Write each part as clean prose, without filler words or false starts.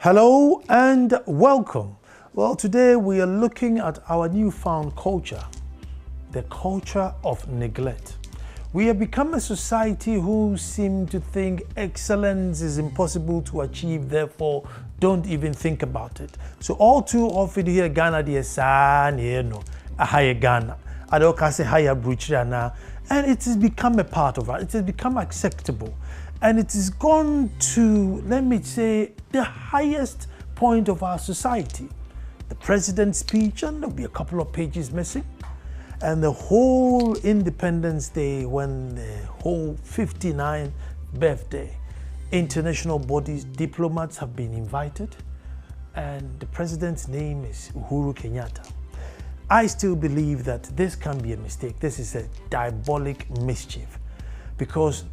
Hello and welcome. Well, today we are looking at our newfound culture, the culture of neglect. We have become a society who seem to think excellence is impossible to achieve, therefore don't even think about it. So all too often here Ghana the a higher Ghana, I don't say higher Bruchana, and it has become a part of us. It has become acceptable. And it has gone to, let me say, the highest point of our society. The president's speech, and there'll be a couple of pages missing. And the whole Independence Day, when the whole 59th birthday, international bodies, diplomats have been invited. And the president's name is Uhuru Kenyatta. I still believe that this can be a mistake. This is a diabolic mischief. Because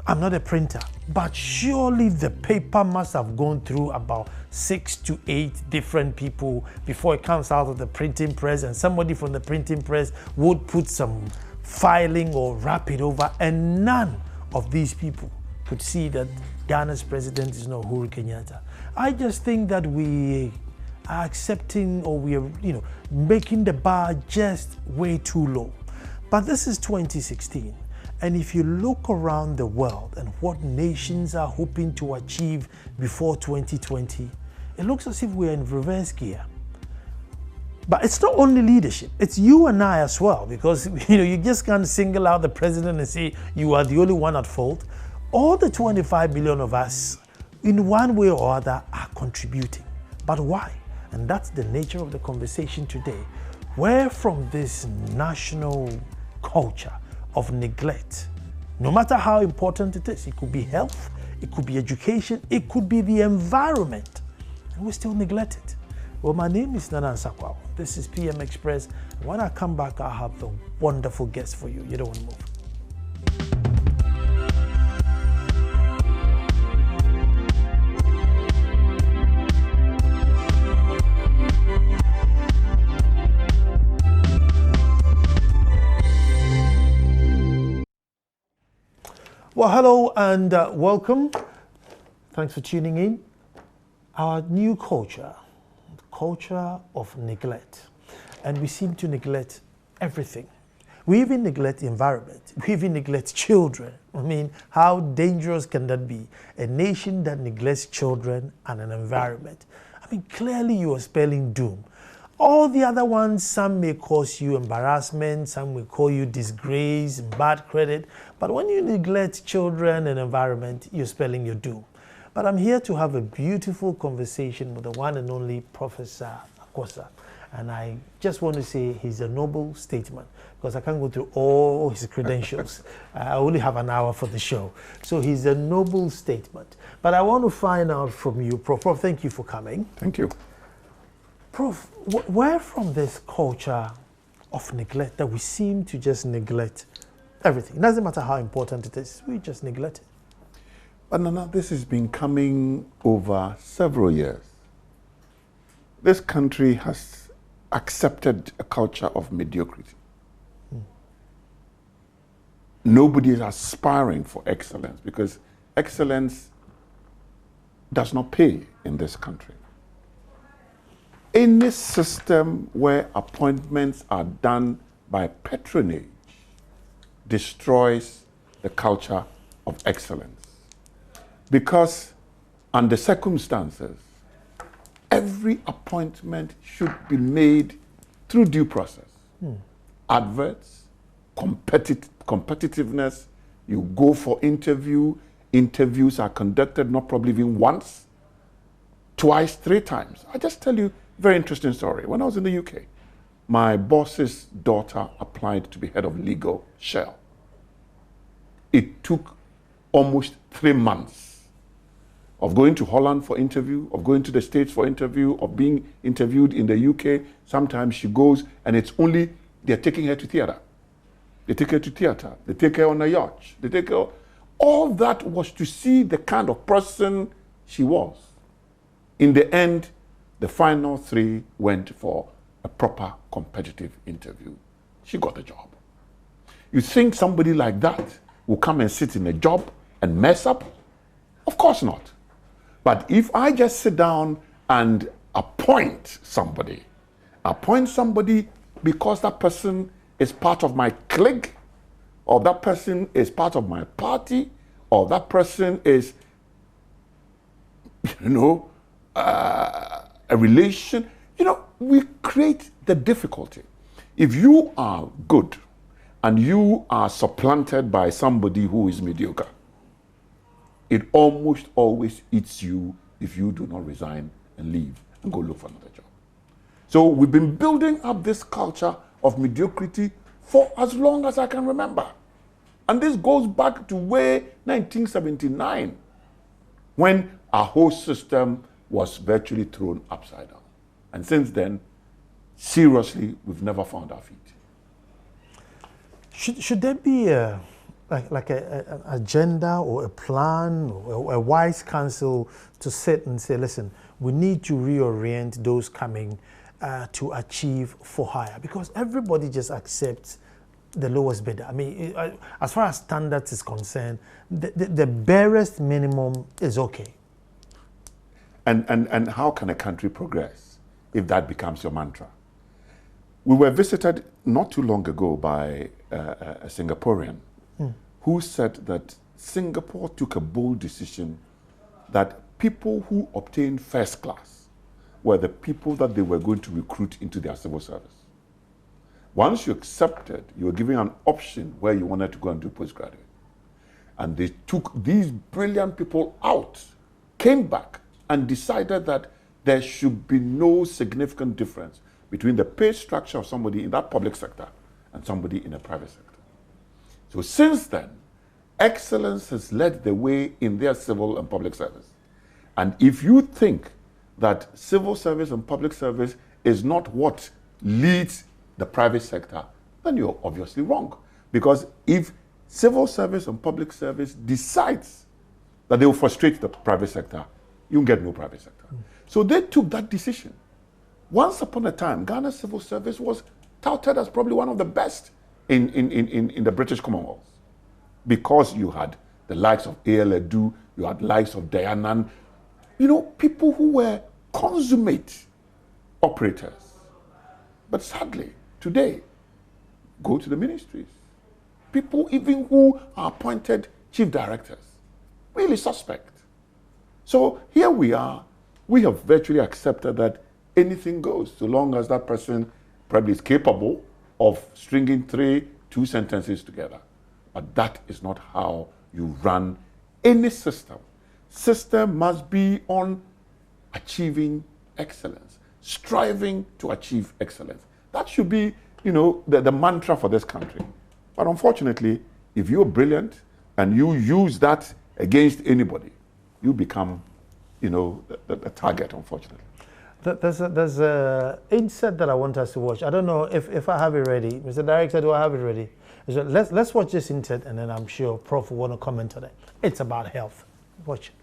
I'm not a printer, but surely the paper must have gone through about 6 to 8 different people before it comes out of the printing press, and somebody from the printing press would put some filing or wrap it over, and none of these people could see that Ghana's president is not Uhuru Kenyatta. I just think that we are accepting, or we are, making the bar just way too low. But this is 2016. And if you look around the world and what nations are hoping to achieve before 2020, it looks as if we're in reverse gear. But it's not only leadership, it's you and I as well, because you just can't single out the president and say you are the only one at fault. All the 25 million of us, in one way or other, are contributing. But why? And that's the nature of the conversation today. Where from this national culture of neglect, no matter how important it is, it could be health, it could be education, it could be the environment, and we still neglect it. Well, my name is Nana Sakwa. This is PM Express. When I come back, I'll have a wonderful guest for you. You don't want to move. Well, hello and welcome. Thanks for tuning in. Our new culture, the culture of neglect. And we seem to neglect everything. We even neglect the environment. We even neglect children. I mean, how dangerous can that be? A nation that neglects children and an environment. I mean, clearly you are spelling doom. All the other ones, some may cause you embarrassment, some will call you disgrace, bad credit. But when you neglect children and environment, you're spelling your doom. But I'm here to have a beautiful conversation with the one and only Professor Akosa. And I just want to say he's a noble statesman, because I can't go through all his credentials. I only have an hour for the show. So he's a noble statesman. But I want to find out from you, Prof. Prof, thank you for coming. Thank you. Prof, where from this culture of neglect that we seem to just neglect everything? It doesn't matter how important it is, we just neglect it. But Nana, this has been coming over several years. This country has accepted a culture of mediocrity. Nobody is aspiring for excellence, because excellence does not pay in this country. Any system where appointments are done by patronage destroys the culture of excellence. Because under circumstances, every appointment should be made through due process. Adverts, competitiveness, you go for interview, interviews are conducted not probably even once, twice, 3 times. I just tell you, very interesting story. When I was in the UK, my boss's daughter applied to be head of legal Shell. It took almost 3 months of going to Holland for interview, of going to the States for interview, of being interviewed in the UK. Sometimes she goes and it's only, they're taking her to theater. They take her to theater. They take her on a yacht. They take her. All that was to see the kind of person she was. In the end, the final 3 went for a proper competitive interview. She got the job. You think somebody like that will come and sit in a job and mess up? Of course not. But if I just sit down and appoint somebody because that person is part of my clique, or that person is part of my party, or that person is, a relation, we create the difficulty. If you are good and you are supplanted by somebody who is mediocre, it almost always eats you if you do not resign and leave and go look for another job. So we've been building up this culture of mediocrity for as long as I can remember. And this goes back to way 1979, when our whole system was virtually thrown upside down. And since then, seriously, we've never found our feet. Should there be an agenda or a plan or a wise council to sit and say, listen, we need to reorient those coming to achieve for hire? Because everybody just accepts the lowest bidder. I mean, as far as standards is concerned, the barest minimum is okay. And how can a country progress if that becomes your mantra? We were visited not too long ago by a Singaporean who said that Singapore took a bold decision that people who obtained first class were the people that they were going to recruit into their civil service. Once you accepted, you were given an option where you wanted to go and do postgraduate. And they took these brilliant people out, came back, and decided that there should be no significant difference between the pay structure of somebody in that public sector and somebody in the private sector. So since then, excellence has led the way in their civil and public service. And if you think that civil service and public service is not what leads the private sector, then you're obviously wrong. Because if civil service and public service decides that they will frustrate the private sector, you get no private sector. So they took that decision. Once upon a time, Ghana's civil service was touted as probably one of the best in the British Commonwealth, because you had the likes of A.L. Edu, you had the likes of Dayanan, people who were consummate operators. But sadly, today, go to the ministries. People even who are appointed chief directors, really suspect. So here we are, we have virtually accepted that anything goes, so long as that person probably is capable of stringing two sentences together. But that is not how you run any system. System must be on achieving excellence, striving to achieve excellence. That should be, the mantra for this country. But unfortunately, if you're brilliant and you use that against anybody, you become, the target, unfortunately. There's a insert that I want us to watch. I don't know if I have it ready. Mr. Director, do I have it ready? So let's watch this insert, and then I'm sure Prof will want to comment on it. It's about health. Watch it.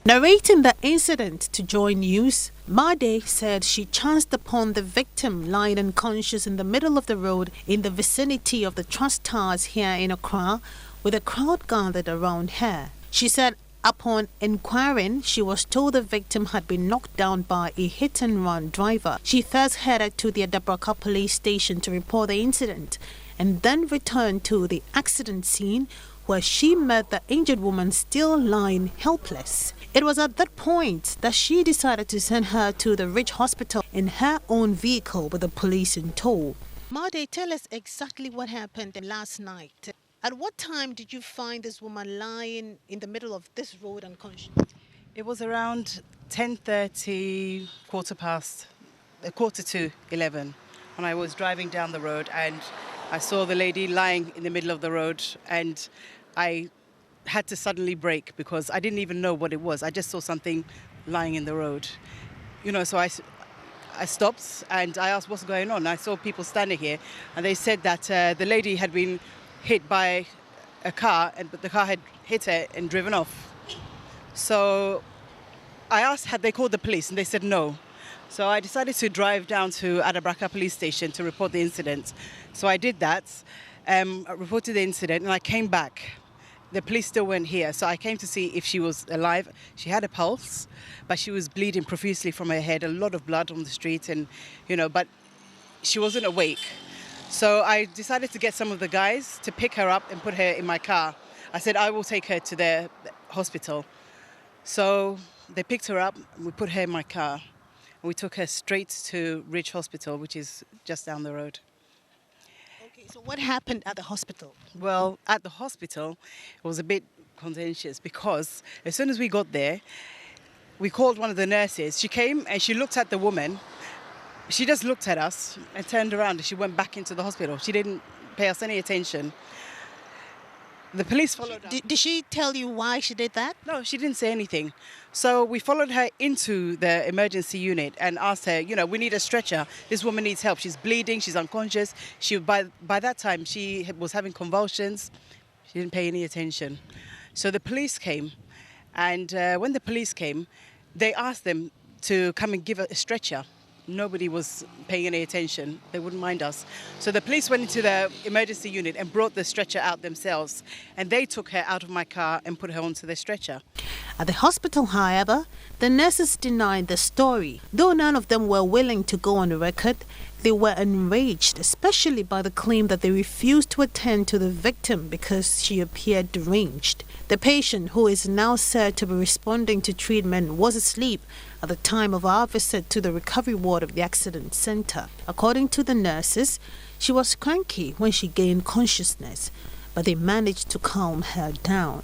Narrating the incident to Joy News, Made said she chanced upon the victim lying unconscious in the middle of the road in the vicinity of the Trust Towers here in Accra, with a crowd gathered around her. She said upon inquiring, she was told the victim had been knocked down by a hit-and-run driver. She first headed to the Adabraka police station to report the incident, and then returned to the accident scene, where she met the injured woman still lying helpless. It was at that point that she decided to send her to the Ridge Hospital in her own vehicle with the police in tow. Made, tell us exactly what happened last night. At what time did you find this woman lying in the middle of this road unconscious? It was around 10:30, quarter to 11, when I was driving down the road, and I saw the lady lying in the middle of the road, and I had to suddenly brake because I didn't even know what it was. I just saw something lying in the road. So I stopped and I asked what's going on. I saw people standing here, and they said that the lady had been hit by a car, but the car had hit her and driven off. So I asked, had they called the police? And they said no. So I decided to drive down to Adabraka police station to report the incident. So I did that, I reported the incident, and I came back. the police still weren't here. So I came to see if she was alive. She had a pulse, but she was bleeding profusely from her head, a lot of blood on the street, and, but she wasn't awake. So I decided to get some of the guys to pick her up and put her in my car. I said, I will take her to the hospital. So they picked her up, we put her in my car, and we took her straight to Ridge Hospital, which is just down the road. Okay, so what happened at the hospital? Well, at the hospital, it was a bit contentious because as soon as we got there, we called one of the nurses. She came and she looked at the woman. She just looked at us and turned around and she went back into the hospital. She didn't pay us any attention. The police followed us. Did she tell you why she did that? No, she didn't say anything. So we followed her into the emergency unit and asked her, we need a stretcher. This woman needs help. She's bleeding. She's unconscious. By that time, she was having convulsions. She didn't pay any attention. So the police came. And when the police came, they asked them to come and give her a stretcher. Nobody was paying any attention. They wouldn't mind us. So the police went into the emergency unit and brought the stretcher out themselves. And they took her out of my car and put her onto the stretcher. At the hospital, however, the nurses denied the story. Though none of them were willing to go on the record, they were enraged, especially by the claim that they refused to attend to the victim because she appeared deranged. The patient, who is now said to be responding to treatment, was asleep at the time of our visit to the recovery ward of the accident center. According to the nurses, she was cranky when she gained consciousness, but they managed to calm her down.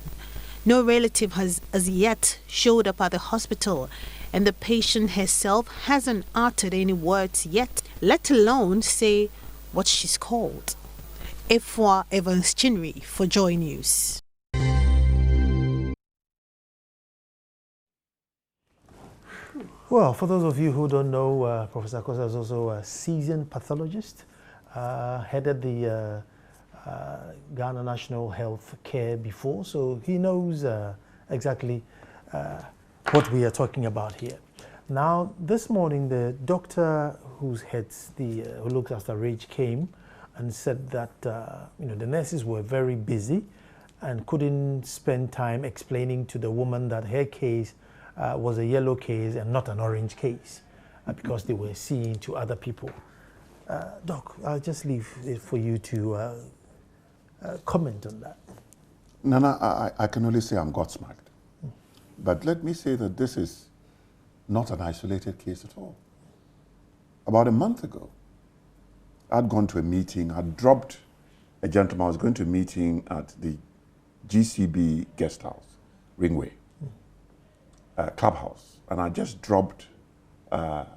No relative has as yet showed up at the hospital, and the patient herself hasn't uttered any words yet, let alone say what she's called. Efwa Evans Chinri for Joy News. Well, for those of you who don't know, Professor Kosa is also a seasoned pathologist, headed the Ghana National Health Care before, so he knows exactly what we are talking about here. Now, this morning, the doctor who looks after Rage came and said that the nurses were very busy and couldn't spend time explaining to the woman that her case was a yellow case and not an orange case because they were seeing to other people. Doc, I'll just leave it for you to comment on that. Nana, I can only say I'm gobsmacked. But let me say that this is not an isolated case at all. About a month ago, I'd gone to a meeting. I'd dropped a gentleman. I was going to a meeting at the GCB guest house, Ringway, clubhouse. And I just dropped Pastor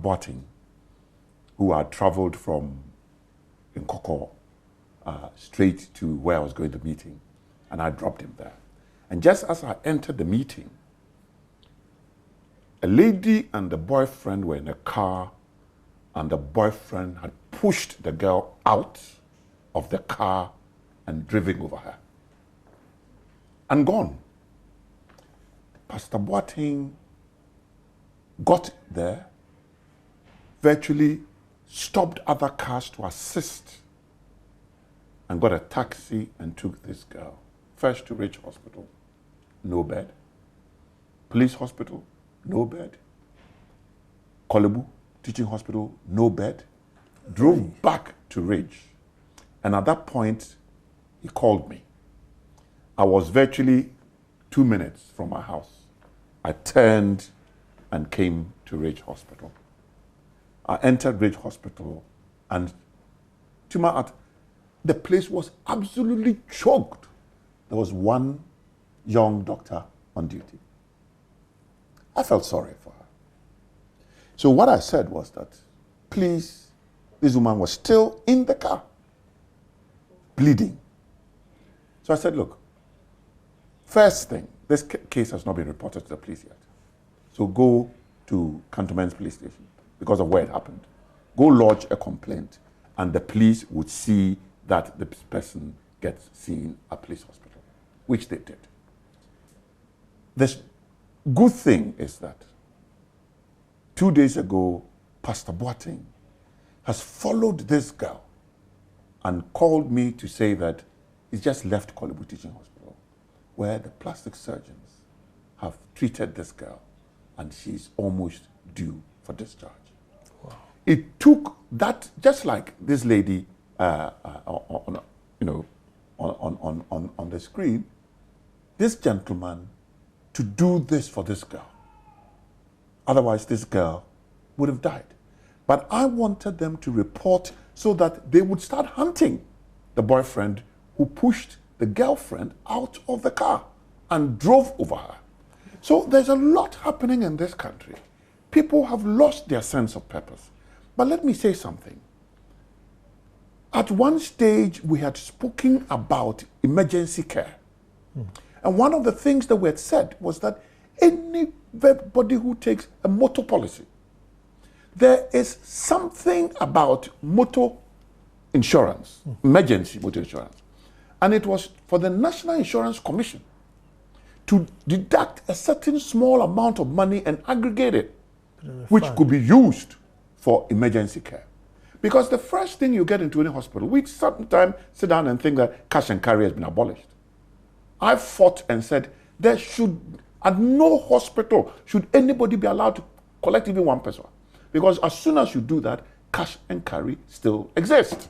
Boateng, who had traveled from Nkoko straight to where I was going to the meeting. And I dropped him there. And just as I entered the meeting, a lady and the boyfriend were in a car, and the boyfriend had pushed the girl out of the car and driven over her and gone. Pastor Boateng got there, virtually stopped other cars to assist, and got a taxi and took this girl. First to Ridge Hospital, no bed. Police Hospital, no bed. Kolebu Teaching Hospital, no bed. Drove back to Ridge. And at that point, he called me. I was virtually 2 minutes from my house. I turned and came to Ridge Hospital. I entered Ridge Hospital, and to my heart, the place was absolutely choked. There was one young doctor on duty. I felt sorry for her. So what I said was that, please, this woman was still in the car, bleeding. So I said, look, first thing, this case has not been reported to the police yet. So go to Cantonment's police station because of where it happened. Go lodge a complaint, and the police would see that the person gets seen at police hospital, which they did. The good thing is that 2 days ago, Pastor Boateng has followed this girl and called me to say that He's just left Kolebu Teaching Hospital, where the plastic surgeons have treated this girl, and she's almost due for discharge. Wow. It took that, just like this lady on the screen, this gentleman to do this for this girl. Otherwise, this girl would have died. But I wanted them to report so that they would start hunting the boyfriend who pushed the girlfriend out of the car and drove over her. So there's a lot happening in this country. People have lost their sense of purpose. But let me say something. At one stage, we had spoken about emergency care. And one of the things that we had said was that anybody who takes a motor policy, there is something about motor insurance, emergency motor insurance. And it was for the National Insurance Commission to deduct a certain small amount of money and aggregate it, which could be used for emergency care. Because the first thing you get into any hospital, we sometimes sit down and think that cash and carry has been abolished. I fought and said there should, at no hospital, should anybody be allowed to collect even 1 peso. Because as soon as you do that, cash and carry still exist.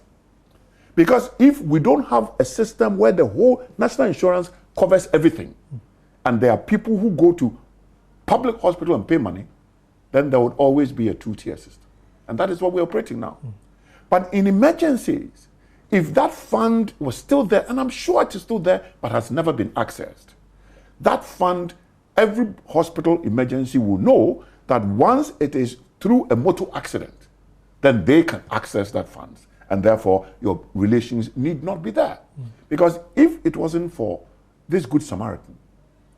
Because if we don't have a system where the whole national insurance covers everything, and there are people who go to public hospital and pay money, then there would always be a two-tier system. And that is what we're operating now. But in emergencies, if that fund was still there, and I'm sure it is still there, but has never been accessed, that fund, every hospital emergency will know that once it is through a motor accident, then they can access that fund. And therefore, your relations need not be there. Because if it wasn't for this Good Samaritan,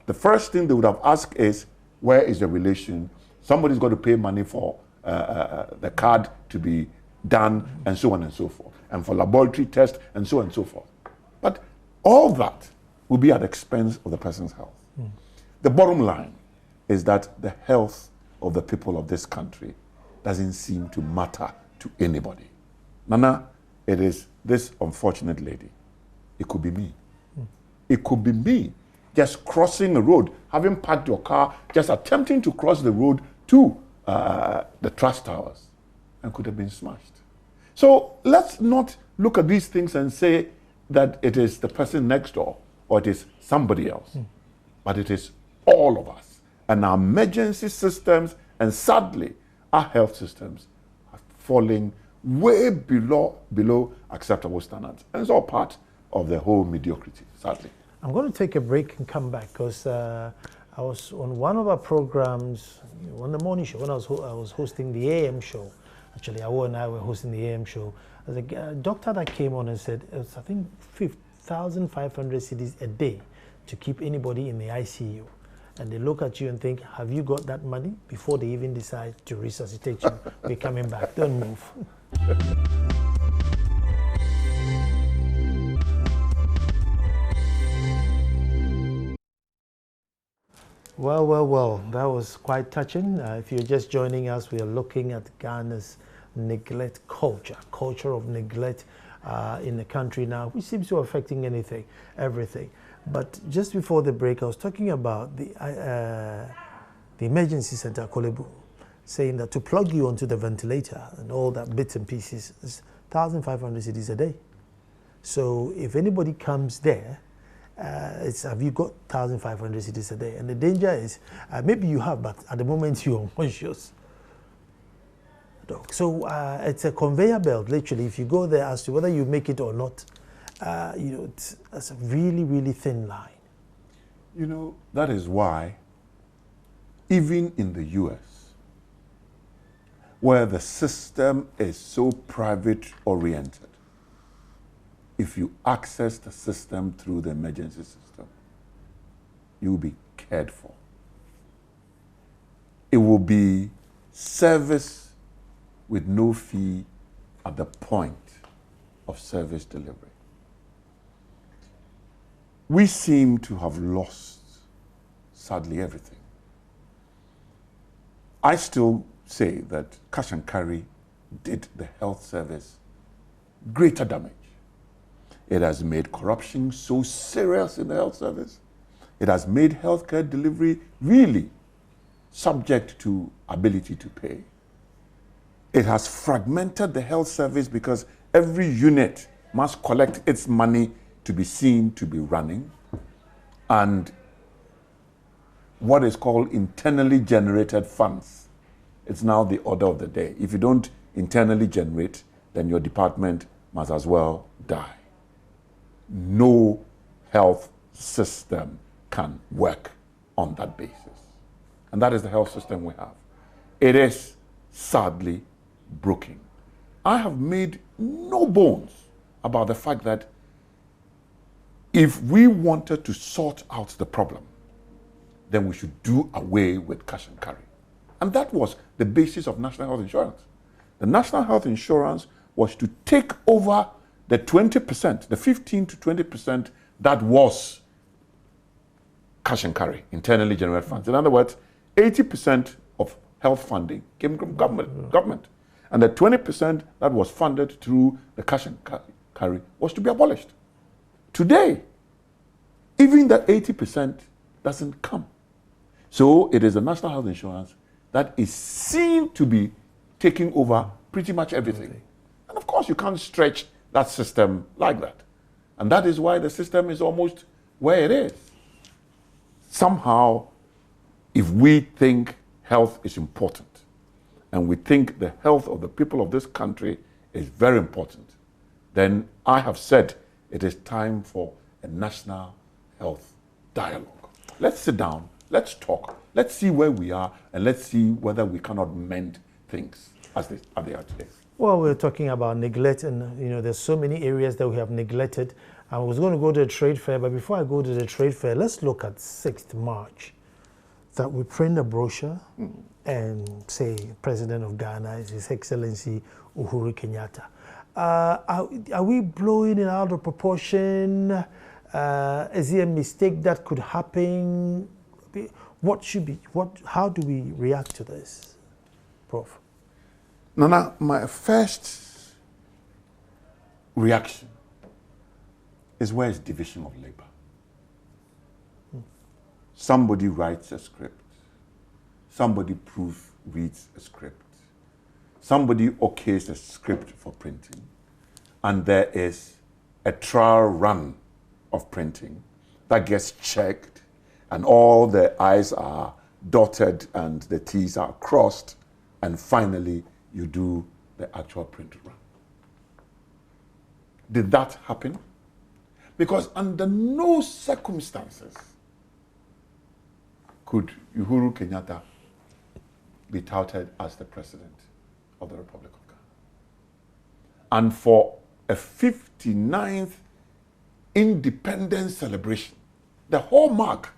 the first thing they would have asked is, where is the relation? Somebody's got to pay money for the card to be done, and so on and so forth, and for laboratory tests, and so on and so forth. But all that will be at the expense of the person's health. The bottom line is that the health of the people of this country doesn't seem to matter to anybody. Nana, it is this unfortunate lady. It could be me. It could be me just crossing the road, having parked your car, just attempting to cross the road to the trust towers, and could have been smashed. So let's not look at these things and say that it is the person next door or it is somebody else, but it is all of us. And our emergency systems, and sadly, our health systems are falling way below acceptable standards. And it's all part of the whole mediocrity, sadly. I'm going to take a break and come back because I was on one of our programs, on the morning show, when I was hosting the AM show. Actually, Awo and I were hosting the AM show. There's a doctor that came on and said, it was, I think, 5,500 cedis a day to keep anybody in the ICU. And they look at you and think, have you got that money? Before they even decide to resuscitate you. We're coming back. Don't move. Well, that was quite touching. If you're just joining us, we are looking at Ghana's neglect culture of neglect in the country now, which seems to be affecting everything. But just before the break, I was talking about the emergency center at Kolebu, saying that to plug you onto the ventilator and all that bits and pieces is 1,500 cedis a day. So if anybody comes there, it's have you got 1,500 cedis a day? And the danger is maybe you have, but at the moment you're unconscious. So it's a conveyor belt, literally. If you go there as to whether you make it or not, it's a really, really thin line. You know, that is why, even in the US, where the system is so private-oriented, if you access the system through the emergency system, you will be cared for. It will be service with no fee at the point of service delivery. We seem to have lost, sadly, everything. I still say that cash and carry did the health service greater damage. It has made corruption so serious in the health service. It has made healthcare delivery really subject to ability to pay. It has fragmented the health service because every unit must collect its money to be seen to be running. And what is called internally generated funds, it's now the order of the day. If you don't internally generate, then your department must as well die. No health system can work on that basis. And that is the health system we have. It is sadly broken. I have made no bones about the fact that if we wanted to sort out the problem, then we should do away with cash and carry. And that was the basis of national health insurance. The national health insurance was to take over the 20%, the 15 to 20% that was cash and carry, internally generated funds. In other words, 80% of health funding came from government. And the 20% that was funded through the cash and carry was to be abolished. Today, even that 80% doesn't come. So it is the national health insurance that is seen to be taking over pretty much everything. And of course, you can't stretch that system like that. And that is why the system is almost where it is. Somehow, if we think health is important, and we think the health of the people of this country is very important, then I have said it is time for a national health dialogue. Let's sit down, let's talk, let's see where we are, and let's see whether we cannot mend things as they are today. Well, we're talking about neglect, and there's so many areas that we have neglected. I was going to go to the trade fair, but before I go to the trade fair, let's look at 6th March. That we print a brochure and say President of Ghana is His Excellency Uhuru Kenyatta. Are we blowing it out of proportion? Is it a mistake that could happen? How do we react to this, Prof? Nana, my first reaction is where is division of labor? Somebody writes a script. Somebody proofreads a script. Somebody okays a script for printing. And there is a trial run of printing that gets checked, and all the I's are dotted and the T's are crossed, and finally you do the actual print run. Did that happen? Because under no circumstances could Uhuru Kenyatta be touted as the president of the Republic of Ghana. And for a 59th independence celebration, the hallmark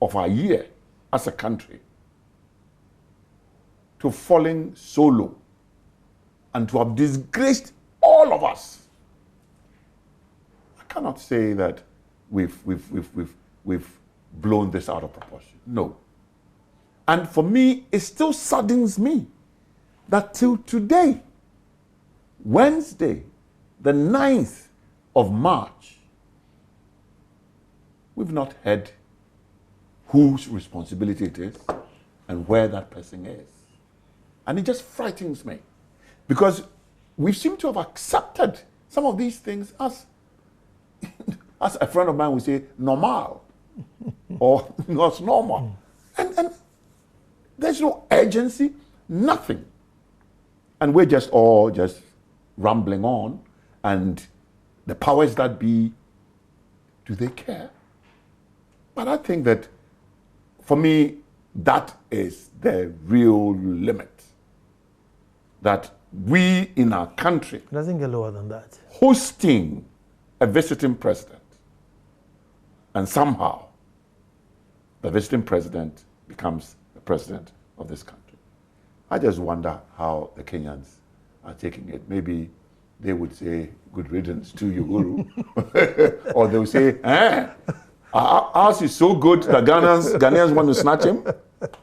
of our year as a country, to falling so low and to have disgraced all of us. I cannot say that we've blown this out of proportion. No. And for me, it still saddens me that till today, Wednesday, the 9th of March, we've not heard whose responsibility it is and where that person is. And it just frightens me, because we seem to have accepted some of these things as a friend of mine would say, normal, or not normal. And there's no urgency, nothing. And we're just all just rambling on, and the powers that be, do they care? But I think that, for me, that is the real limit. That we in our country, It doesn't get lower than that, hosting a visiting president, and somehow the visiting president becomes the president of this country. I just wonder how the Kenyans are taking it. Maybe they would say, good riddance to you, Uhuru. Or they'll say, ours is so good that Ghanaians want to snatch him.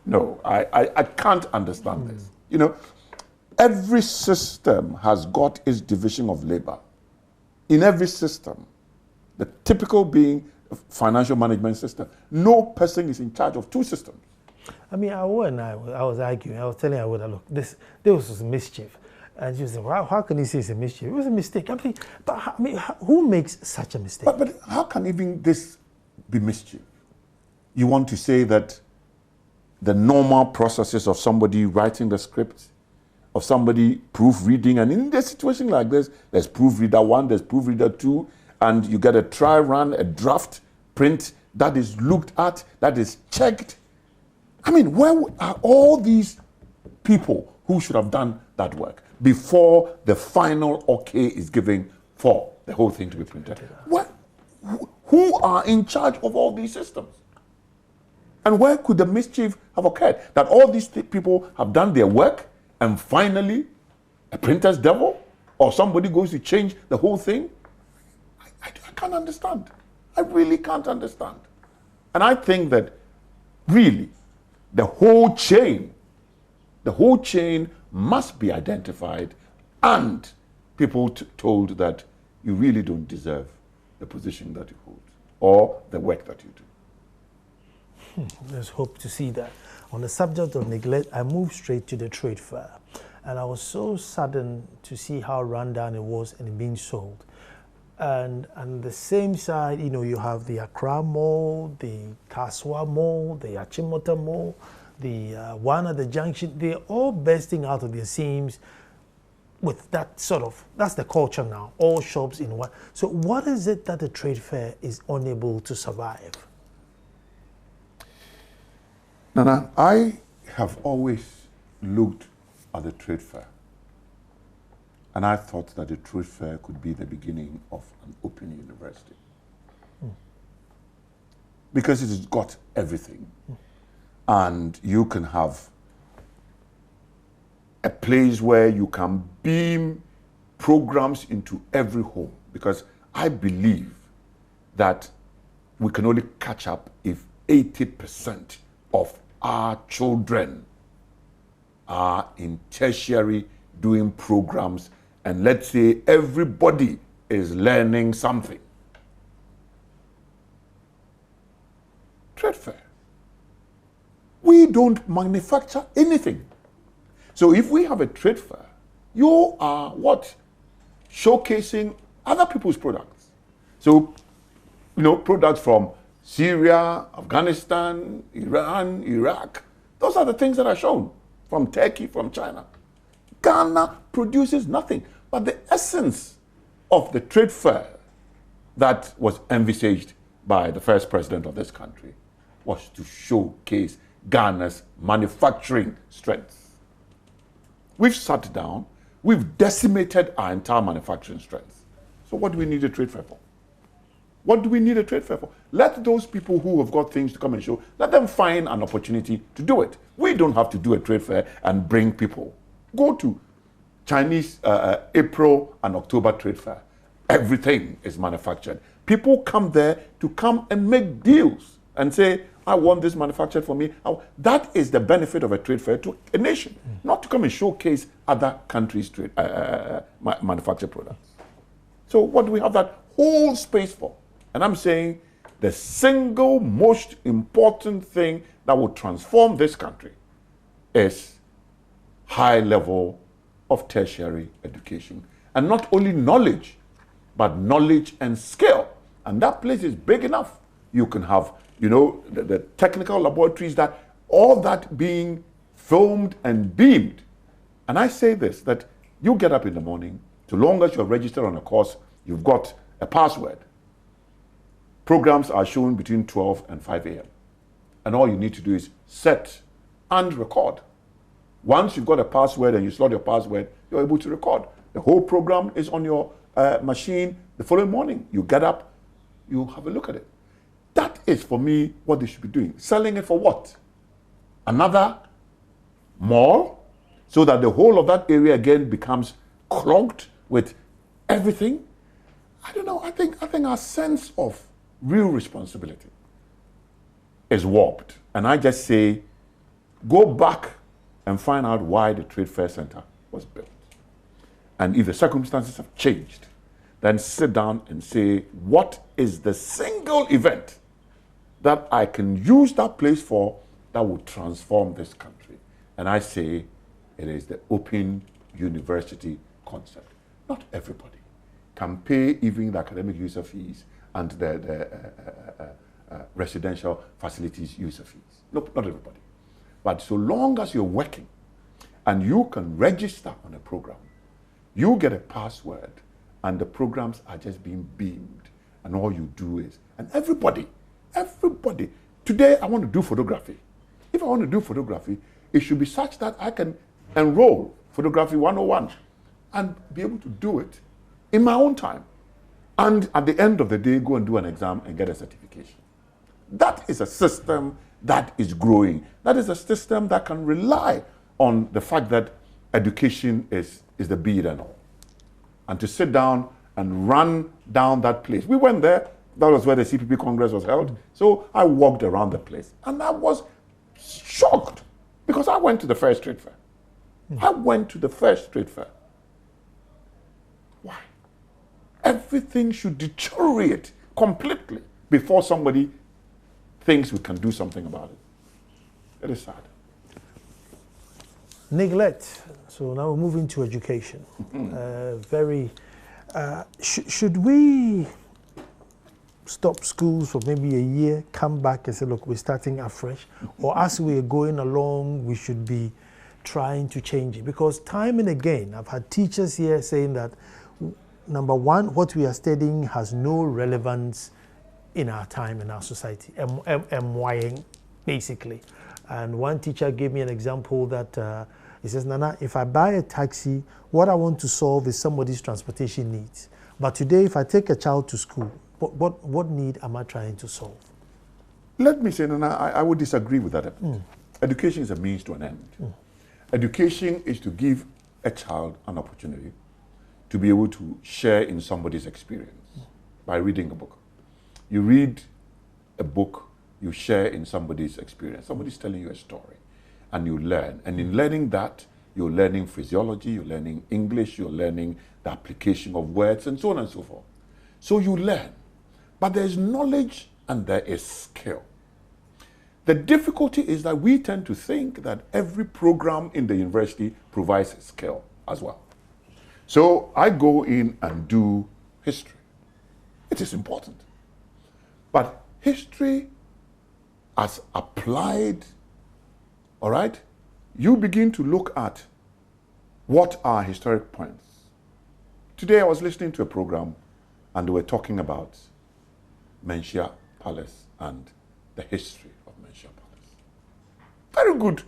No, I can't understand this. Every system has got its division of labor. In every system, The typical being a financial management system. No person is in charge of two systems. I mean, Awo and I was arguing. I was telling Awo that, look, there was mischief. And she was saying, how can you say it's a mischief? It was a mistake. I mean, but I mean, who makes such a mistake? But how can even this be mischief? You want to say that the normal processes of somebody writing the script, of somebody proofreading, and in a situation like this, there's proofreader 1, there's proofreader 2, and you get a try run, a draft print that is looked at, that is checked. I mean, where are all these people who should have done that work before the final okay is given for the whole thing to be printed? Who are in charge of all these systems? And where could the mischief have occurred? That all these people have done their work and finally a printer's devil or somebody goes to change the whole thing? I can't understand. I really can't understand. And I think that really the whole chain must be identified and people told that you really don't deserve the position that you hold or the work that you do. Let's hope to see that. On the subject of neglect, I moved straight to the trade fair. And I was so saddened to see how run down it was and being sold. And on the same side, you know, you have the Accra Mall, the Kaswa Mall, the Achimota Mall, the one at the junction. They're all bursting out of their seams with that that's the culture now, all shops in one. So what is it that the trade fair is unable to survive? Nana, I have always looked at the trade fair and I thought that the trade fair could be the beginning of an open university. Because it has got everything. And you can have a place where you can beam programs into every home. Because I believe that we can only catch up if 80% of our children are in tertiary doing programs, and let's say everybody is learning something. Trade fair. We don't manufacture anything. So if we have a trade fair, you are what? Showcasing other people's products. So, you know, products from Syria, Afghanistan, Iran, Iraq. Those are the things that are shown from Turkey, from China. Ghana produces nothing. But the essence of the trade fair that was envisaged by the first president of this country was to showcase Ghana's manufacturing strength. We've sat down, we've decimated our entire manufacturing strength. So what do we need a trade fair for? What do we need a trade fair for? Let those people who have got things to come and show, let them find an opportunity to do it. We don't have to do a trade fair and bring people. Go to Chinese April and October trade fair. Everything is manufactured. People come there to come and make deals and say, I want this manufactured for me. That is the benefit of a trade fair to a nation, not to come and showcase other countries' manufactured products. So what do we have that whole space for? And I'm saying the single most important thing that will transform this country is high level of tertiary education. And not only knowledge, but knowledge and skill. And that place is big enough. You can have, you know, the technical laboratories, that all that being filmed and beamed. And I say this, that you get up in the morning, so long as you're registered on a course, you've got a password. Programs are shown between 12 and 5 a.m. And all you need to do is set and record. Once you've got a password and you slot your password, you're able to record. The whole program is on your machine. The following morning, you get up, you have a look at it. That is, for me, what they should be doing. Selling it for what? Another mall? So that the whole of that area again becomes clogged with everything? I don't know. I think our sense of real responsibility is warped. And I just say, go back and find out why the Trade Fair Center was built. And if the circumstances have changed, then sit down and say, what is the single event that I can use that place for that will transform this country? And I say it is the open university concept. Not everybody can pay even the academic user fees and the residential facilities user fees. No, not everybody. But so long as you're working and you can register on a program, you get a password and the programs are just being beamed, and all you do is, and everybody, today I want to do photography. If I want to do photography, it should be such that I can enroll photography 101 and be able to do it in my own time. And at the end of the day, go and do an exam and get a certification. That is a system that is growing. That is a system that can rely on the fact that education is the be it and all. And to sit down and run down that place. We went there. That was where the CPP Congress was held. So I walked around the place. And I was shocked because I went to the first trade fair. I went to the first trade fair. Why? Everything should deteriorate completely before somebody thinks we can do something about it. It is sad. Neglect. So now we're moving to education. Should we stop schools for maybe a year, come back and say, look, we're starting afresh? Or as we're going along, we should be trying to change it? Because time and again, I've had teachers here saying that, number one, what we are studying has no relevance in our time, in our society, MYing, basically. And one teacher gave me an example that he says, Nana, if I buy a taxi, what I want to solve is somebody's transportation needs. But today, if I take a child to school, what need am I trying to solve? Let me say, Nana, I would disagree with that. Education is a means to an end. Education is to give a child an opportunity to be able to share in somebody's experience by reading a book. You read a book, you share in somebody's experience. Somebody's telling you a story, and you learn. And in learning that, you're learning physiology, you're learning English, you're learning the application of words, and so on and so forth. So you learn. But there's knowledge and there is skill. The difficulty is that we tend to think that every program in the university provides skill as well. So I go in and do history. It is important. But history as applied, all right, you begin to look at what are historic points. Today I was listening to a program and they were talking about Menchia Palace and the history of Menchia Palace. Very good,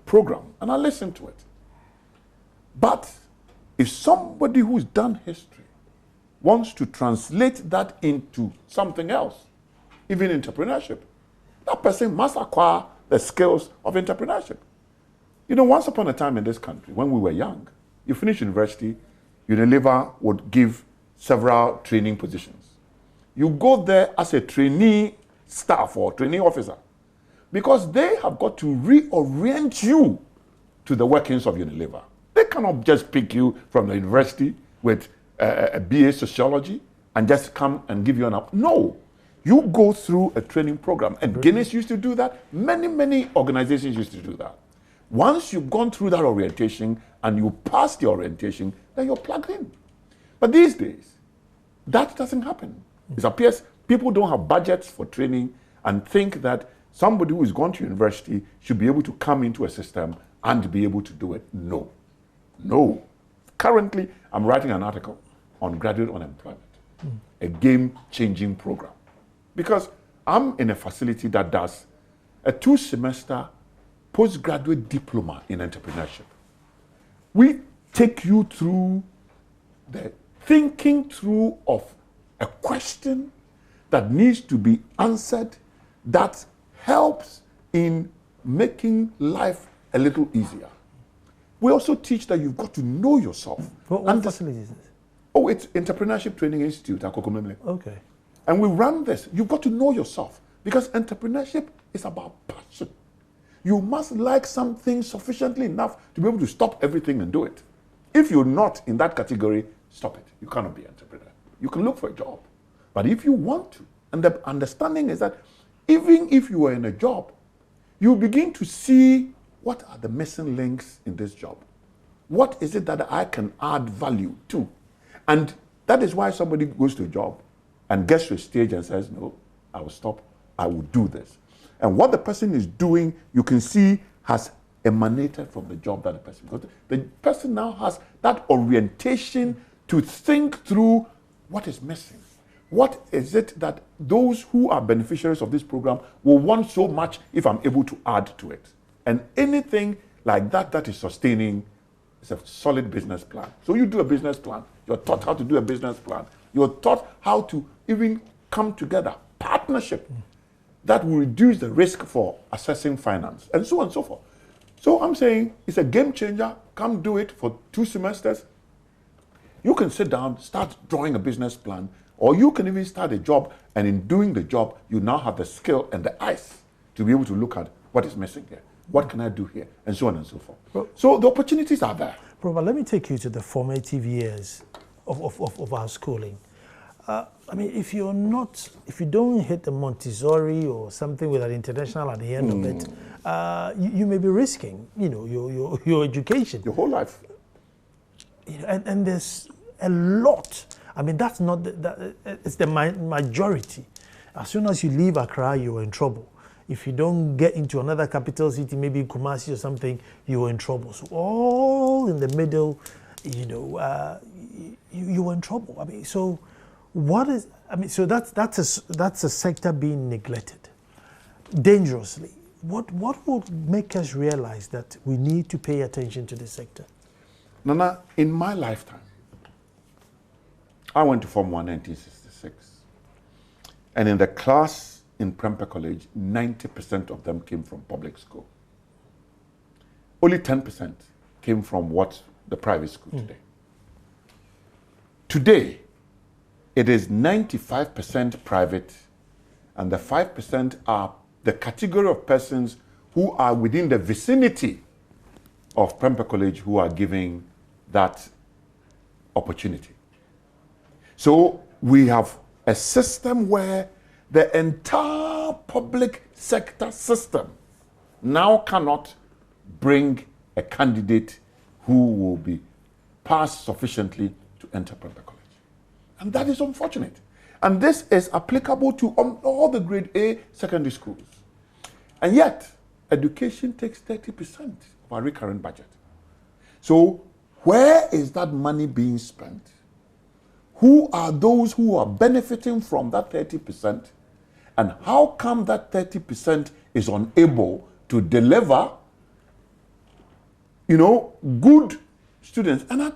program, and I listened to it. But if somebody who's done history wants to translate that into something else, even entrepreneurship, that person must acquire the skills of entrepreneurship. Once upon a time in this country, when we were young, you finish university, Unilever would give several training positions. You go there as a trainee staff or trainee officer because they have got to reorient you to the workings of Unilever. They cannot just pick you from the university with a BA sociology and just come and give you an up. No, you go through a training program. And Guinness used to do that. Many organizations used to do that. Once you've gone through that orientation and you pass the orientation, then you're plugged in. But these days, that doesn't happen. It appears people don't have budgets for training and think that somebody who has gone to university should be able to come into a system and be able to do it. No. Currently, I'm writing an article on graduate unemployment, a game-changing program. Because I'm in a facility that does a 2-semester postgraduate diploma in entrepreneurship. We take you through the thinking through of a question that needs to be answered that helps in making life a little easier. We also teach that you've got to know yourself. What facility is this? Oh, it's Entrepreneurship Training Institute at Kokomemle. Okay. And we run this. You've got to know yourself because entrepreneurship is about passion. You must like something sufficiently enough to be able to stop everything and do it. If you're not in that category, stop it. You cannot be an entrepreneur. you can look for a job. But if you want to, and the understanding is that even if you are in a job, you begin to see what are the missing links in this job. What is it that I can add value to? And that is why somebody goes to a job and gets to a stage and says, no, I will stop, I will do this. And what the person is doing, you can see has emanated from the job that the person, because the person now has that orientation to think through what is missing. What is it that those who are beneficiaries of this program will want so much if I'm able to add to it? And anything like that that is sustaining is a solid business plan. So you do a business plan. You're taught how to do a business plan. You're taught how to even come together, partnership that will reduce the risk for assessing finance, and so on and so forth. So I'm saying it's a game changer. Come do it for 2 semesters. You can sit down, start drawing a business plan, or you can even start a job, and in doing the job, you now have the skill and the eyes to be able to look at what is missing here, what can I do here, and so on and so forth. Well, so the opportunities are there. But let me take you to the formative years of our schooling. I mean, if you don't hit the Montessori or something with an international at the end of it, you may be risking, your education, your whole life. And there's a lot. I mean, that's not it's the majority. As soon as you leave Accra, you're in trouble. If you don't get into another capital city, maybe Kumasi or something, you're in trouble. So all in the middle, you're in trouble. I mean, so. So that's a sector being neglected dangerously. What would make us realize that we need to pay attention to this sector? Nana, in my lifetime, I went to Form 1 in 1966. And in the class in Prempeh College, 90% of them came from public school. Only 10% came from the private school today. Today, it is 95% private, and the 5% are the category of persons who are within the vicinity of Prempeh College who are giving that opportunity. So we have a system where the entire public sector system now cannot bring a candidate who will be passed sufficiently to enter Prempeh College. And that is unfortunate. And this is applicable to all the grade A secondary schools. And yet, education takes 30% of our recurrent budget. So, where is that money being spent? Who are those who are benefiting from that 30%? And how come that 30% is unable to deliver, good students? And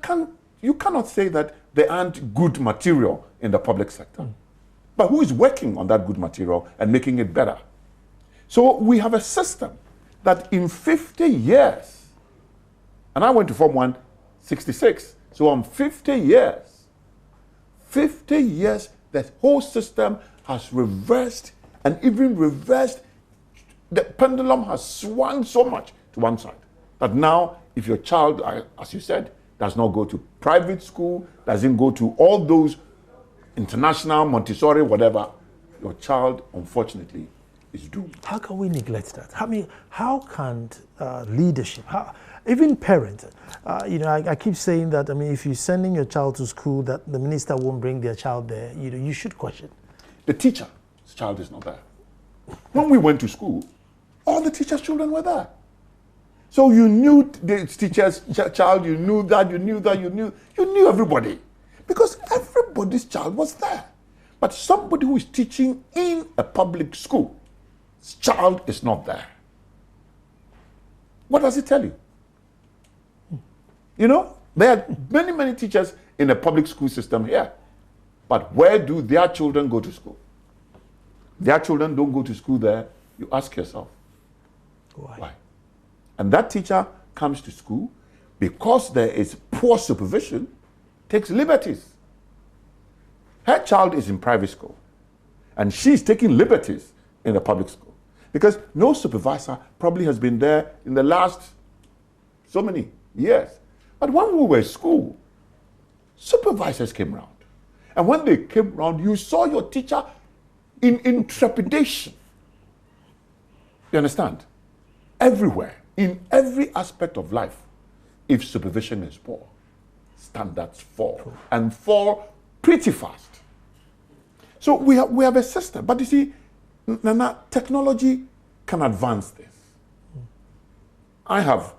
you cannot say that there aren't good material in the public sector. But who is working on that good material and making it better? So we have a system that in 50 years, and I went to Form 1 66, so on 50 years, the whole system has reversed, and even reversed, the pendulum has swung so much to one side that now if your child, as you said, does not go to private school, doesn't go to all those international, Montessori, whatever, your child, unfortunately, is doomed. How can we neglect that? How can leadership, even parents, I keep saying that, if you're sending your child to school, that the minister won't bring their child there, you should question. The teacher's child is not there. When we went to school, all the teachers' children were there. So you knew the teacher's child, you knew everybody. Because everybody's child was there. But somebody who is teaching in a public school, his child is not there. What does it tell you? There are many, many teachers in the public school system here. But where do their children go to school? Their children don't go to school there. You ask yourself, why? And that teacher comes to school because there is poor supervision, takes liberties. Her child is in private school, and she's taking liberties in the public school because no supervisor probably has been there in the last so many years. But when we were at school, supervisors came around. And when they came round, you saw your teacher in trepidation. You understand? Everywhere, in every aspect of life, if supervision is poor, standards fall, and fall pretty fast. So we have a system, but you see, Nana, technology can advance this. I have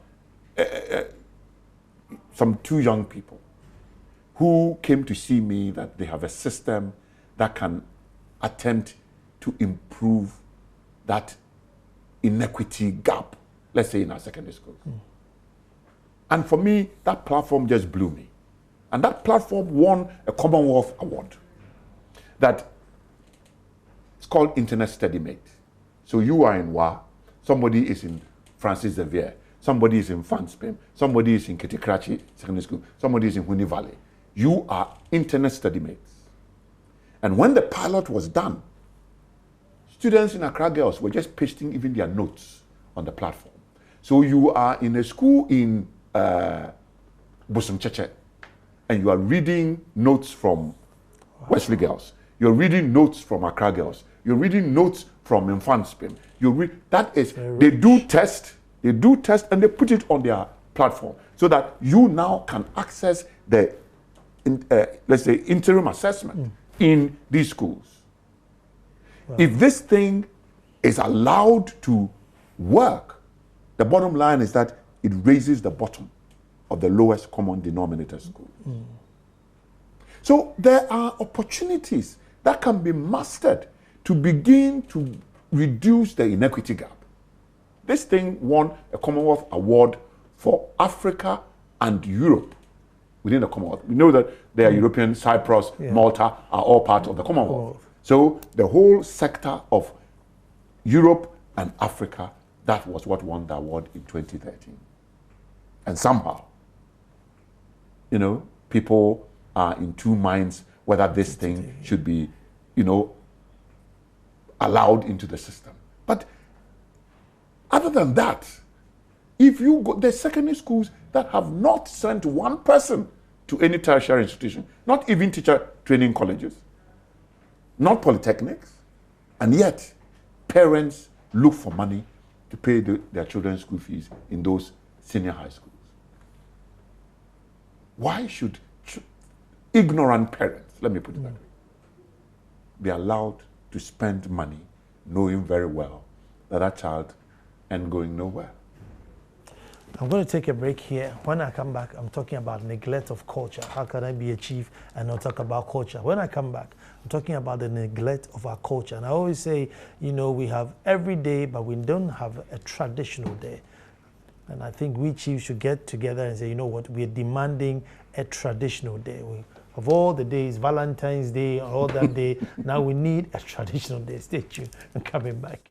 some 2 young people who came to see me that they have a system that can attempt to improve that inequity gap, let's say in our secondary schools. And for me, that platform just blew me. And that platform won a Commonwealth Award that it's called Internet Study Mate. So you are in WA, somebody is in Francis Xavier, somebody is in Fanspim, somebody is in Ketikrachi Secondary School, somebody is in Huni Valley. You are Internet Study Mates. And when the pilot was done, students in Accra Girls were just pasting even their notes on the platform. So you are in a school in Busum Cheche, and you are reading notes from Wesley Girls. You're reading notes from Accra Girls. You're reading notes from Infanspim. They do test, and they put it on their platform so that you now can access the, let's say, interim assessment in these schools. Wow. If this thing is allowed to work, the bottom line is that it raises the bottom of the lowest common denominator school. So there are opportunities that can be mastered to begin to reduce the inequity gap. This thing won a Commonwealth Award for Africa and Europe within the Commonwealth. We know that they are European, Cyprus, Malta are all part of the Commonwealth. So the whole sector of Europe and Africa, that was what won the award in 2013. And somehow, you know, people are in 2 minds whether this thing should be, you know, allowed into the system. But other than that, if you go, there's secondary schools that have not sent 1 person to any tertiary institution, not even teacher training colleges, not polytechnics, and yet parents look for money to pay their children's school fees in those senior high schools. Why should ignorant parents, let me put it that way, be allowed to spend money knowing very well that that child ain't going nowhere? I'm going to take a break here. When I come back, I'm talking about neglect of culture. How can I be a chief and not talk about culture? When I come back, I'm talking about the neglect of our culture. And I always say, you know, we have every day, but we don't have a traditional day. And I think we chiefs should get together and say, you know what, we're demanding a traditional day. Of all the days, Valentine's Day, all that day, now we need a traditional day. Stay tuned. I'm coming back.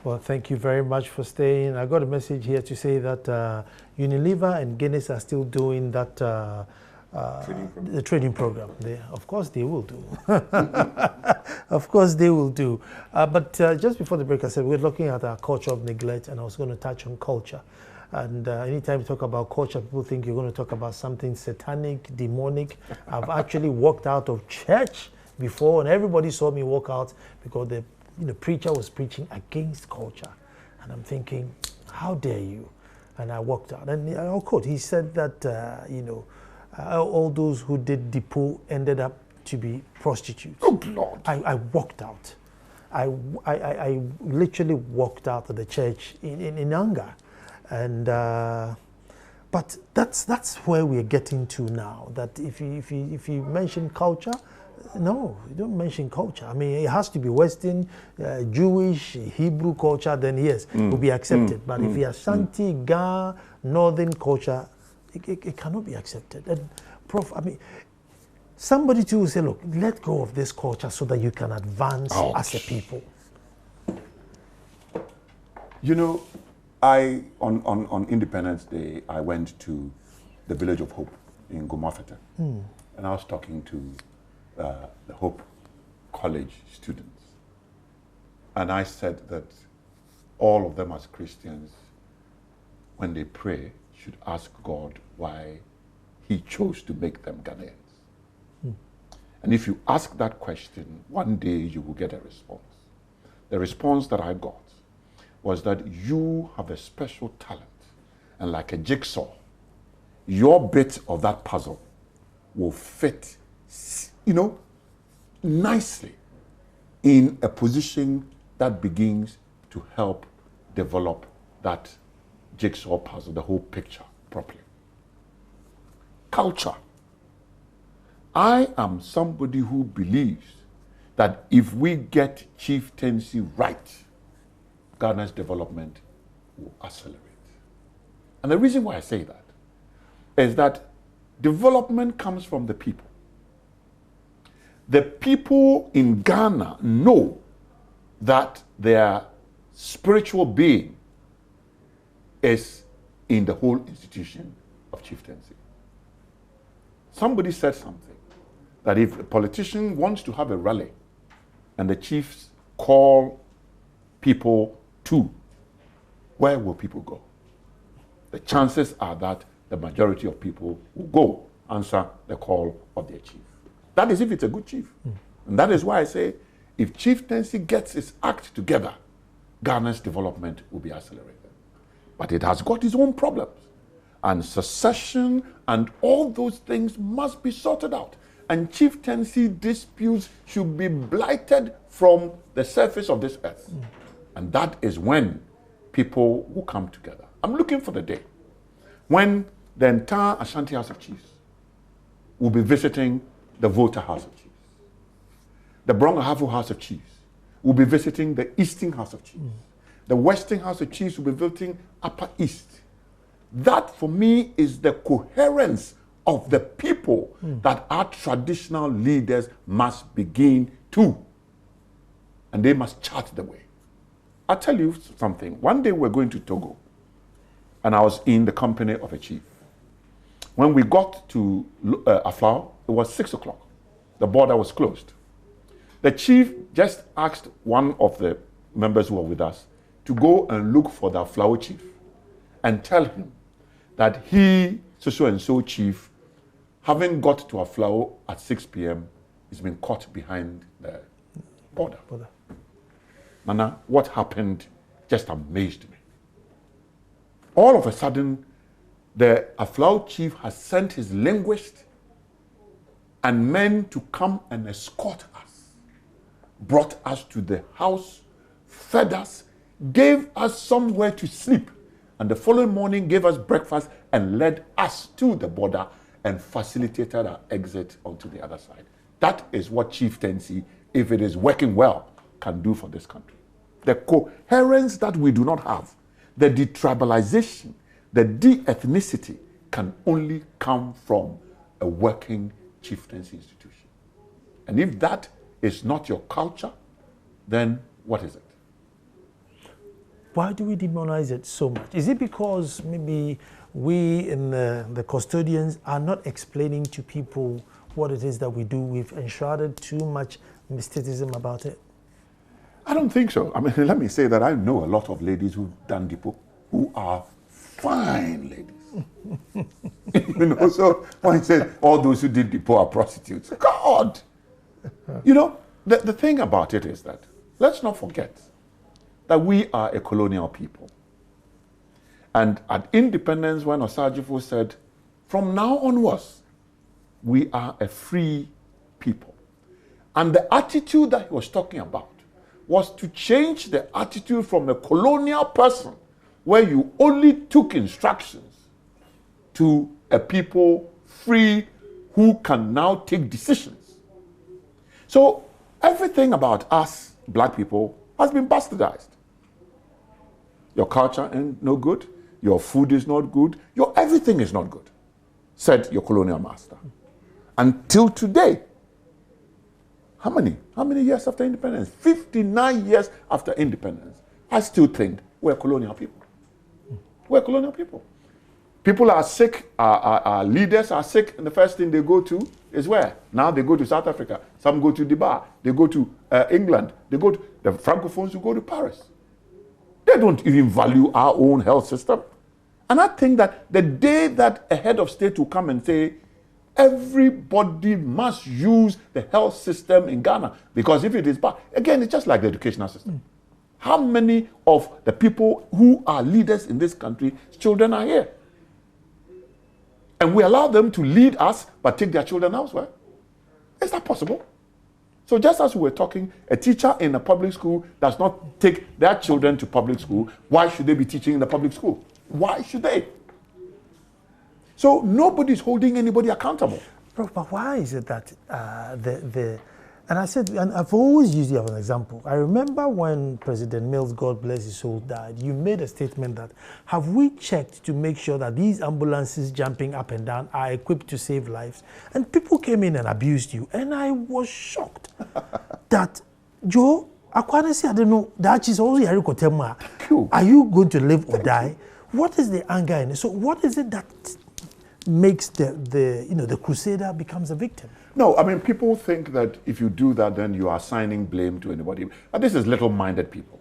Well, thank you very much for staying. I got a message here to say that Unilever and Guinness are still doing that the training program. Of course they will do. Of course they will do. But just before the break, I said we're looking at our culture of neglect, and I was going to touch on culture. And anytime you talk about culture, people think you're going to talk about something satanic, demonic. I've actually walked out of church before, and everybody saw me walk out because the preacher was preaching against culture. And I'm thinking, how dare you? And I walked out. And I'll quote, he said that, all those who did depot ended up to be prostitutes. Oh, Lord. I walked out. I literally walked out of the church in anger. And but that's where we're getting to now. That if you mention culture, no, you don't mention culture. I mean, it has to be Western, Jewish, Hebrew culture. Then yes, it will be accepted. But if you're Ashanti, Ga, Northern culture, it cannot be accepted. And Prof, I mean, somebody too will say, look, let go of this culture so that you can advance as a people. You know, on Independence Day, I went to the Village of Hope in Gomafete, and I was talking to the Hope College students, and I said that all of them as Christians, when they pray, should ask God why he chose to make them Ghanaians. And if you ask that question, one day you will get a response. The response that I got was that you have a special talent, and like a jigsaw, your bit of that puzzle will fit, nicely in a position that begins to help develop that jigsaw puzzle, the whole picture properly. Culture. I am somebody who believes that if we get chieftaincy right, Ghana's development will accelerate. And the reason why I say that is that development comes from the people. The people in Ghana know that their spiritual being is in the whole institution of chieftaincy. Somebody said something, that if a politician wants to have a rally and the chiefs call people to, where will people go? The chances are that the majority of people will go answer the call of their chief. That is if it's a good chief. And that is why I say, if chieftaincy gets its act together, Ghana's development will be accelerated. But it has got its own problems. And secession and all those things must be sorted out. And chieftaincy disputes should be blighted from the surface of this earth. And that is when people will come together. I'm looking for the day when the entire Ashanti House of Chiefs will be visiting the Volta House of Chiefs. The Brong-Ahafo House of Chiefs will be visiting the Eastern House of Chiefs. The Western House of Chiefs will be visiting Upper East. That, for me, is the coherence of the people that our traditional leaders must begin to. And they must chart the way. I'll tell you something. One day we're going to Togo, and I was in the company of a chief. When we got to Aflao, it was 6 o'clock. The border was closed. The chief just asked one of the members who were with us to go and look for the Aflao chief and tell him that he, so-and-so chief, having got to Aflao at 6 p.m., is been caught behind the border. Nana, what happened just amazed me. All of a sudden, the Aflao chief has sent his linguist and men to come and escort us, brought us to the house, fed us, gave us somewhere to sleep, and the following morning gave us breakfast and led us to the border and facilitated our exit onto the other side. That is what chieftaincy, if it is working well, can do for this country. The coherence that we do not have, the detribalization, the de-ethnicity can only come from a working chieftaincy institution. And if that is not your culture, then what is it? Why do we demonize it so much? Is it because maybe we in the custodians are not explaining to people what it is that we do? We've enshrouded too much mysticism about it? I don't think so. I mean, let me say that I know a lot of ladies who've done depot who are fine ladies. So when I say all those who did depot are prostitutes, God! The thing about it is that, let's not forget that we are a colonial people. And at independence, when Osei said, from now onwards, we are a free people. And the attitude that he was talking about was to change the attitude from a colonial person where you only took instructions to a people free who can now take decisions. So everything about us, black people, has been bastardized. Your culture ain't no good, your food is not good, your everything is not good, said your colonial master. Until today, how many years after independence? 59 years after independence, I still think we're colonial people. We're colonial people. People are sick, our leaders are sick, and the first thing they go to is where? Now they go to South Africa, some go to Dubai, they go to England, they go to the Francophones who go to Paris. They don't even value our own health system. And I think that the day that a head of state will come and say, everybody must use the health system in Ghana, because if it is bad, again, it's just like the educational system. How many of the people who are leaders in this country, children are here? And we allow them to lead us, but take their children elsewhere? Is that possible? So just as we were talking, a teacher in a public school does not take their children to public school. Why should they be teaching in the public school? Why should they? So nobody's holding anybody accountable. Bro, but why is it that and I said, and I've always used you as an example. I remember when President Mills, God bless his soul, died, you made a statement that, have we checked to make sure that these ambulances jumping up and down are equipped to save lives? And people came in and abused you. And I was shocked that, Joe, I don't know, that is also are you going to live or die? What is the anger in it? So what is it that makes the crusader becomes a victim? No, I mean, people think that if you do that, then you are assigning blame to anybody. But this is little-minded people.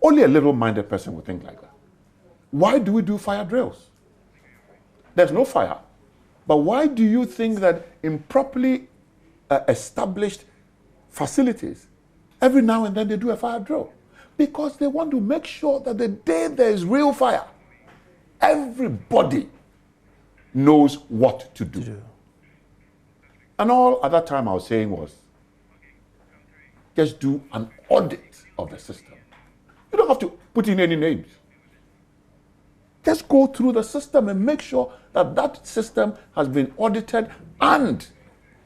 Only a little-minded person would think like that. Why do we do fire drills? There's no fire. But why do you think that in properly established facilities, every now and then they do a fire drill? Because they want to make sure that the day there is real fire, everybody knows what to do. And all at that time I was saying was, just do an audit of the system. You don't have to put in any names. Just go through the system and make sure that that system has been audited and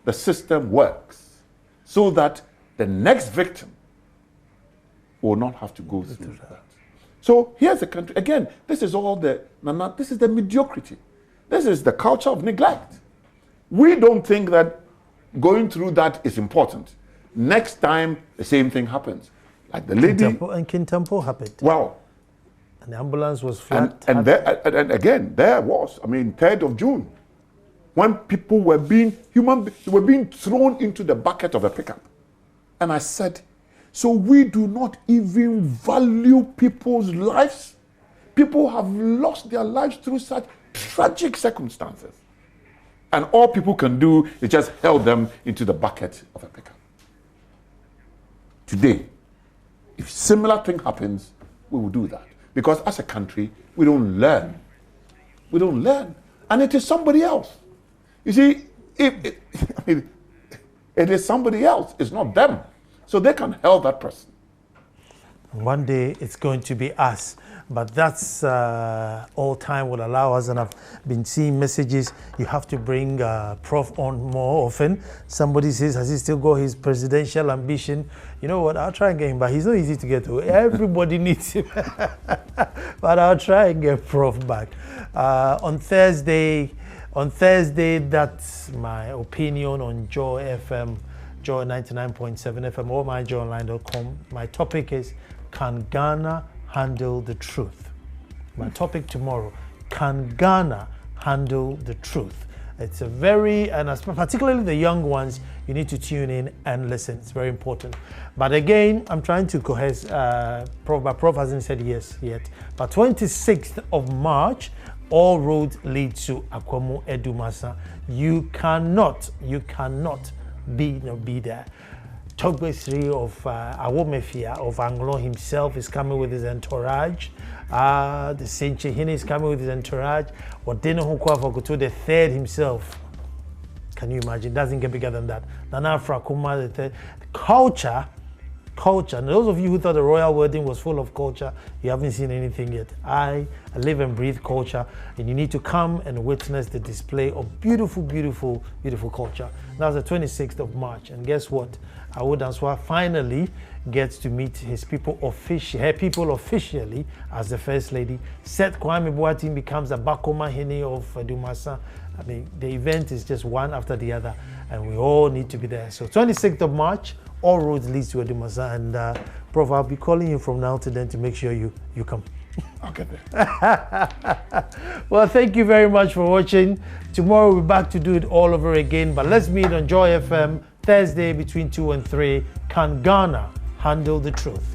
the system works, so that the next victim will not have to go through that. So here's the country. Again, this is all this is the mediocrity. This is the culture of neglect. We don't think that going through that is important. Next time, the same thing happens. Like the lady... Kintampo happened. Well... And the ambulance was flat. And again, there was, 3rd of June, when people were being thrown into the bucket of a pickup. And I said, so we do not even value people's lives? People have lost their lives through such tragic circumstances. And all people can do is just held them into the bucket of a pickup. Today, if similar thing happens, we will do that. Because as a country, we don't learn. We don't learn. And it is somebody else. You see, it is somebody else. It's not them. So they can help that person. One day it's going to be us. But that's all time will allow us, and I've been seeing messages. You have to bring Prof on more often. Somebody says, has he still got his presidential ambition? You know what? I'll try and get him, but he's not easy to get to. Everybody needs him. But I'll try and get Prof back. On Thursday, that's my opinion on Joy FM, Joy 99.7 FM, or myjoyonline.com. My topic is, can Ghana handle the truth? My topic tomorrow, can Ghana handle the truth? It's a very, and particularly the young ones, you need to tune in and listen. It's very important. But again, I'm trying to coerce, Prof hasn't said yes yet, but 26th of March, all roads lead to Akwamu Edumasa. You cannot be there. Togbe 3 of Awomefia of Anglo himself is coming with his entourage. The Senchehine is coming with his entourage. Wadeno Hukwa Fokuto the third himself. Can you imagine? Doesn't get bigger than that. Nana Frakuma the third. Culture. And those of you who thought the royal wedding was full of culture, you haven't seen anything yet. I live and breathe culture, and you need to come and witness the display of beautiful, beautiful, beautiful culture. That's the 26th of March, and guess what? Awodanswa finally gets to meet her people officially as the First Lady. Seth Kwame Boateng becomes a Bakoma Hene of Dumasa. The event is just one after the other, and we all need to be there. So 26th of March, all roads lead to Edumasa, and Prof, I'll be calling you from now to then to make sure you come. I'll get there. Well, thank you very much for watching. Tomorrow we'll be back to do it all over again, but let's meet on Joy FM Thursday between 2 and 3. Can Ghana handle the truth?